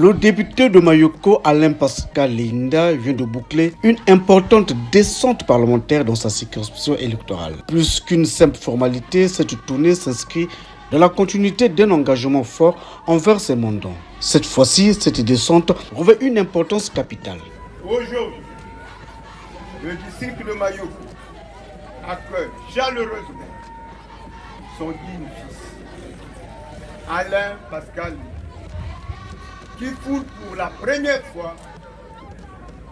Le député de Mayoko, Alain Pascal Linda, vient de boucler une importante descente parlementaire dans sa circonscription électorale. Plus qu'une simple formalité, cette tournée s'inscrit dans la continuité d'un engagement fort envers ses mandants. Cette fois-ci, cette descente revêt une importance capitale. Aujourd'hui, le district de Mayoko accueille chaleureusement son digne fils, Alain Pascal, qui foule pour la première fois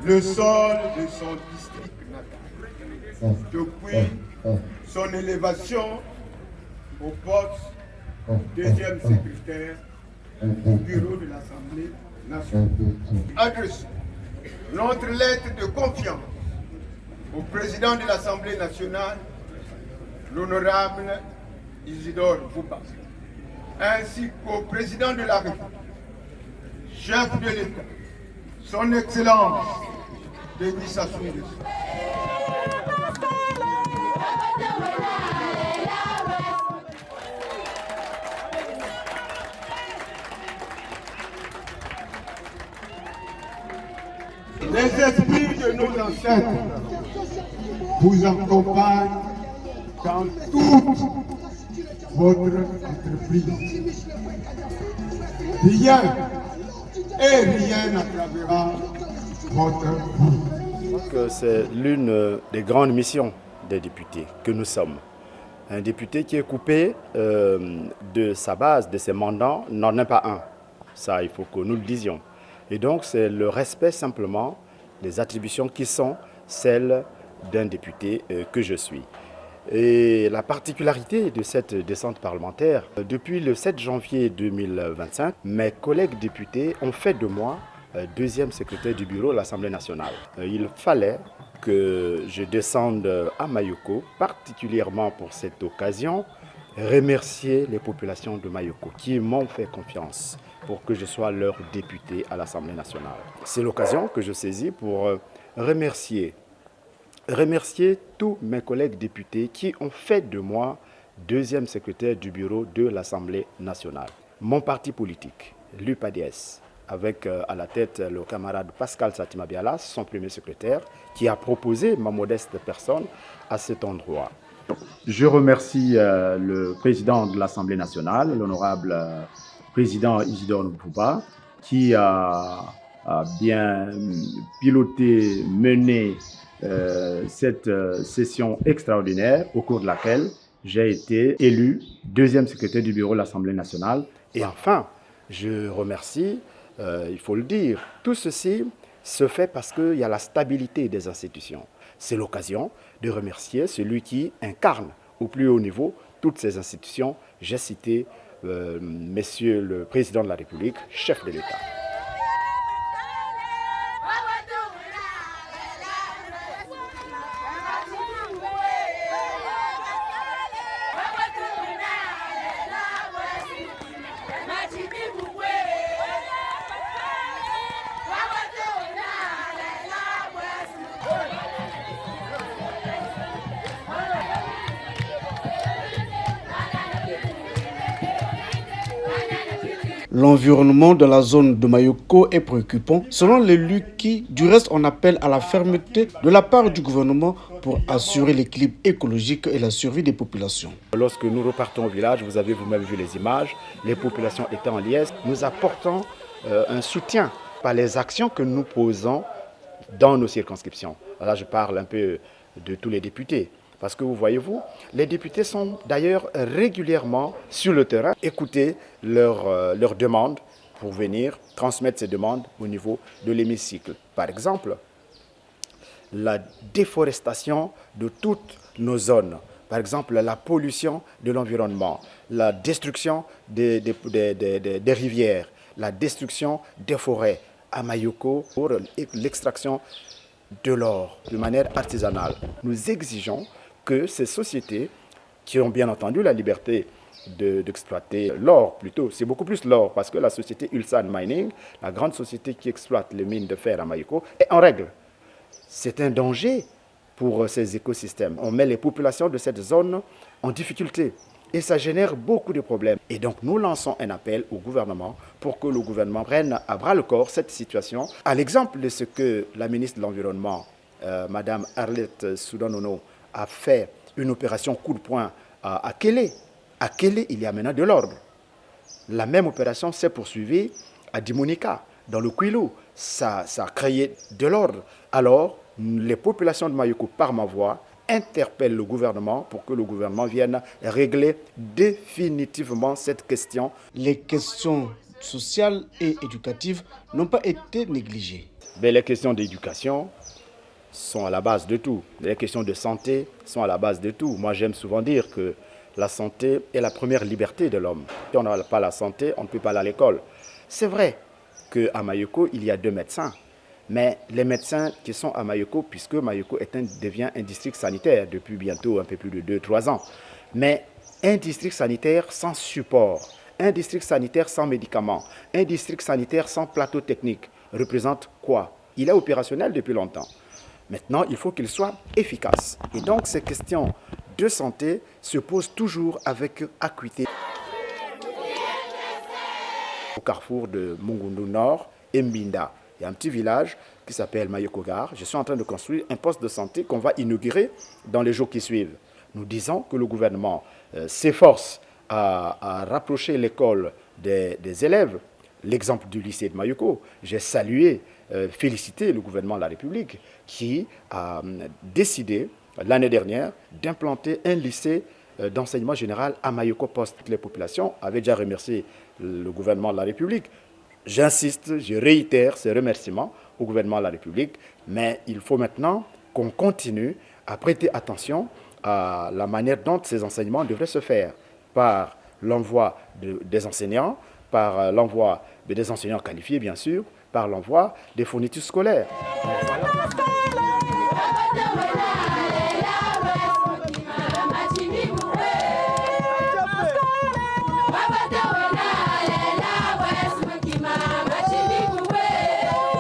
le sol de son district natal depuis son élévation au poste deuxième secrétaire du bureau de l'Assemblée nationale. Adressons notre lettre de confiance au président de l'Assemblée nationale, l'honorable Isidore Bouba, ainsi qu'au président de la République, chef de l'État, son Excellence Denis Sassou Nguesso. Les esprits de nos ancêtres vous accompagnent dans toute votre entreprise. Rien et rien n'aggravera votre vie. C'est l'une des grandes missions des députés que nous sommes. Un député qui est coupé de sa base, de ses mandats, n'en est pas un. Ça, il faut que nous le disions. Et donc, c'est le respect simplement des attributions qui sont celles d'un député que je suis. Et la particularité de cette descente parlementaire, depuis le 7 janvier 2025, mes collègues députés ont fait de moi deuxième secrétaire du bureau de l'Assemblée nationale. Il fallait que je descende à Mayoko, particulièrement pour cette occasion, remercier les populations de Mayoko qui m'ont fait confiance pour que je sois leur député à l'Assemblée nationale. C'est l'occasion que je saisis pour remercier tous mes collègues députés qui ont fait de moi deuxième secrétaire du bureau de l'Assemblée nationale. Mon parti politique, l'UPADS, avec à la tête le camarade Pascal Satima Bialas, son premier secrétaire, qui a proposé ma modeste personne à cet endroit. Je remercie le président de l'Assemblée nationale, l'honorable président Isidore Bouba, qui a bien piloté, mené cette session extraordinaire au cours de laquelle j'ai été élu deuxième secrétaire du bureau de l'Assemblée nationale. Et enfin, je remercie, il faut le dire, tout ceci se fait parce qu'il y a la stabilité des institutions. C'est l'occasion de remercier celui qui incarne au plus haut niveau toutes ces institutions. J'ai cité Monsieur le Président de la République, chef de l'État. L'environnement de la zone de Mayoko est préoccupant, selon l'élu qui, du reste, en appelle à la fermeté de la part du gouvernement pour assurer l'équilibre écologique et la survie des populations. Lorsque nous repartons au village, vous avez vous-même vu les images, les populations étant en liesse, nous apportons un soutien par les actions que nous posons dans nos circonscriptions. Là, je parle un peu de tous les députés. Parce que vous voyez-vous, les députés sont d'ailleurs régulièrement sur le terrain, écouter leurs demandes pour venir transmettre ces demandes au niveau de l'hémicycle. Par exemple, la déforestation de toutes nos zones. Par exemple, la pollution de l'environnement, la destruction des rivières, la destruction des forêts à Mayoko pour l'extraction de l'or de manière artisanale. Nous exigeons que ces sociétés, qui ont bien entendu la liberté d'exploiter l'or plutôt, c'est beaucoup plus l'or, parce que la société Ulsan Mining, la grande société qui exploite les mines de fer à Mayoko, est en règle. C'est un danger pour ces écosystèmes. On met les populations de cette zone en difficulté. Et ça génère beaucoup de problèmes. Et donc nous lançons un appel au gouvernement pour que le gouvernement prenne à bras le corps cette situation. À l'exemple de ce que la ministre de l'Environnement, Madame Arlette Soudan-Nono, a fait une opération coup de poing à Kélé. À Kélé, il y a maintenant de l'ordre. La même opération s'est poursuivie à Dimonika, dans le Kwilu. Ça a créé de l'ordre. Alors, les populations de Mayoko, par ma voix, interpellent le gouvernement pour que le gouvernement vienne régler définitivement cette question. Les questions sociales et éducatives n'ont pas été négligées. Mais les questions d'éducation sont à la base de tout. Les questions de santé sont à la base de tout. Moi, j'aime souvent dire que la santé est la première liberté de l'homme. Si on n'a pas la santé, on ne peut pas aller à l'école. C'est vrai qu'à Mayoko, il y a 2 médecins. Mais les médecins qui sont à Mayoko, puisque Mayoko devient un district sanitaire depuis bientôt un peu plus de 2-3 ans. Mais un district sanitaire sans support, un district sanitaire sans médicaments, un district sanitaire sans plateau technique représente quoi? Il est opérationnel depuis longtemps. Maintenant, il faut qu'il soit efficace. Et donc, ces questions de santé se posent toujours avec acuité. Au carrefour de Mungundu Nord et Mbinda, il y a un petit village qui s'appelle Mayokogar. Je suis en train de construire un poste de santé qu'on va inaugurer dans les jours qui suivent. Nous disons que le gouvernement s'efforce à rapprocher l'école des élèves. L'exemple du lycée de Mayoko, j'ai salué, félicité le gouvernement de la République qui a décidé l'année dernière d'implanter un lycée d'enseignement général à Mayoko Poste. Les populations avaient déjà remercié le gouvernement de la République. J'insiste, je réitère ces remerciements au gouvernement de la République, mais il faut maintenant qu'on continue à prêter attention à la manière dont ces enseignements devraient se faire, par l'envoi des enseignants, par l'envoi des enseignants qualifiés bien sûr, par l'envoi des fournitures scolaires.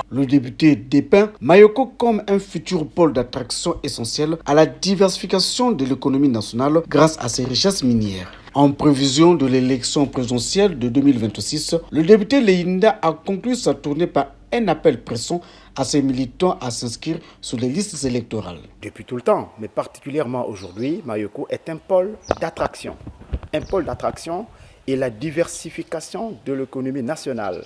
Le député dépeint Mayoko comme un futur pôle d'attraction essentiel à la diversification de l'économie nationale grâce à ses richesses minières. En prévision de l'élection présidentielle de 2026, le député Leyinda a conclu sa tournée par un appel pressant à ses militants à s'inscrire sur les listes électorales. Depuis tout le temps, mais particulièrement aujourd'hui, Mayoko est un pôle d'attraction. Un pôle d'attraction et la diversification de l'économie nationale.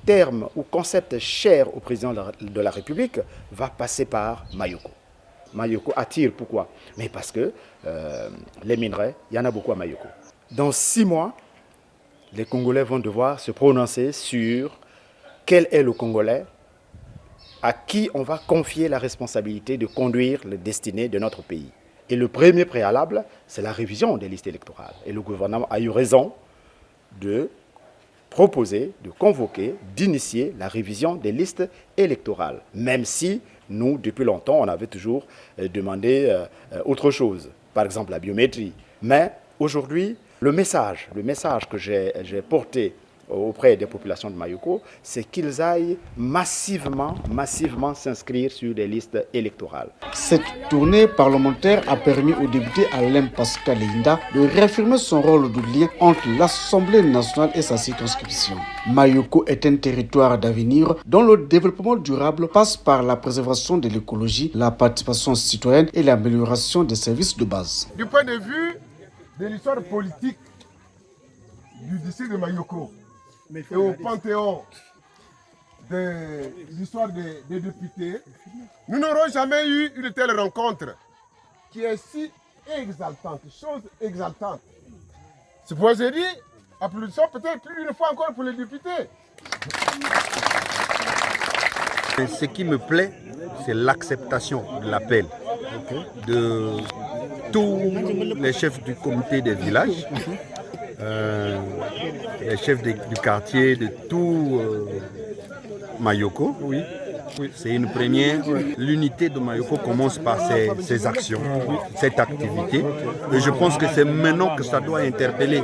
Terme ou concept cher au président de la République va passer par Mayoko. Mayoko attire, pourquoi? Mais parce que les minerais, il y en a beaucoup à Mayoko. Dans 6 mois, les Congolais vont devoir se prononcer sur quel est le Congolais à qui on va confier la responsabilité de conduire les destinées de notre pays. Et le premier préalable, c'est la révision des listes électorales. Et le gouvernement a eu raison de proposer, de convoquer, d'initier la révision des listes électorales. Même si nous, depuis longtemps, on avait toujours demandé autre chose, par exemple la biométrie. Mais aujourd'hui, le message que j'ai porté auprès des populations de Mayoko, c'est qu'ils aillent massivement s'inscrire sur les listes électorales. Cette tournée parlementaire a permis au député Alain Pascal Leyinda de réaffirmer son rôle de lien entre l'Assemblée nationale et sa circonscription. Mayoko est un territoire d'avenir dont le développement durable passe par la préservation de l'écologie, la participation citoyenne et l'amélioration des services de base. Du point de vue de l'histoire politique du district de Mayoko, et au panthéon de l'histoire des députés, nous n'aurons jamais eu une telle rencontre qui est si exaltante, chose exaltante. C'est pourquoi j'ai dit, applaudissons peut-être plus une fois encore pour les députés. Ce qui me plaît, c'est l'acceptation de l'appel de tous les chefs du comité des villages, les chefs du quartier, de tout Mayoko. Oui. C'est une première. L'unité de Mayoko commence par ses actions, cette activité. Et je pense que c'est maintenant que ça doit interpeller.